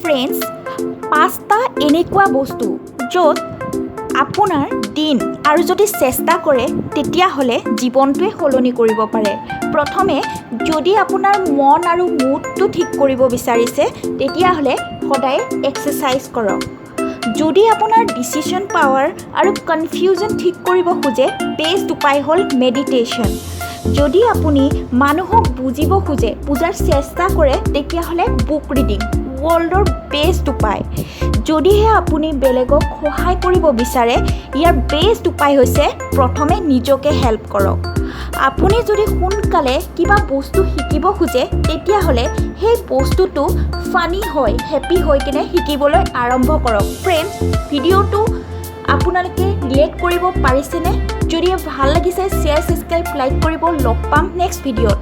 Friends, 5টা এনেকুৱা বস্তু য'ত আপোনাৰ দিন আৰু যদি চেষ্টা কৰে তেতিয়াহ'লে জীৱনটোৱে সলনি কৰিব পাৰে। প্ৰথমে যদি আপোনাৰ মন আৰু মুডটো ঠিক কৰিব বিচাৰিছে তেতিয়াহ'লে সদায় এক্সাৰচাইজ কৰক। যদি আপোনাৰ ডিচিশ্যন পাৱাৰ আৰু কনফিউজন ঠিক কৰিব খোজে বেষ্ট উপায় হ'ল মেডিটেশ্যন। যদি আপুনি মানুহক বুজিব খোজে, বুজাৰ চেষ্টা কৰে তেতিয়াহ'লে বুক ৰিডিং ৱৰ্ল্ডৰ বেষ্ট উপায়। যদিহে আপুনি বেলেগক সহায় কৰিব বিচাৰে ইয়াৰ বেষ্ট উপায় হৈছে প্ৰথমে নিজকে হেল্প কৰক। আপুনি যদি সোনকালে কিবা বস্তু শিকিব খোজে তেতিয়াহ'লে সেই বস্তুটো ফানি হৈ হেপী হৈ কিনে শিকিবলৈ আৰম্ভ কৰক। ফ্ৰেণ্ডছ, ভিডিঅ'টো আপোনালোকে ৰিলেট কৰিব পাৰিছেনে? যদি ভাল লাগিছে শ্বেয়াৰ, ছাবস্ক্ৰাইব, লাইক কৰিব। লগ পাম নেক্সট ভিডিঅ'ত।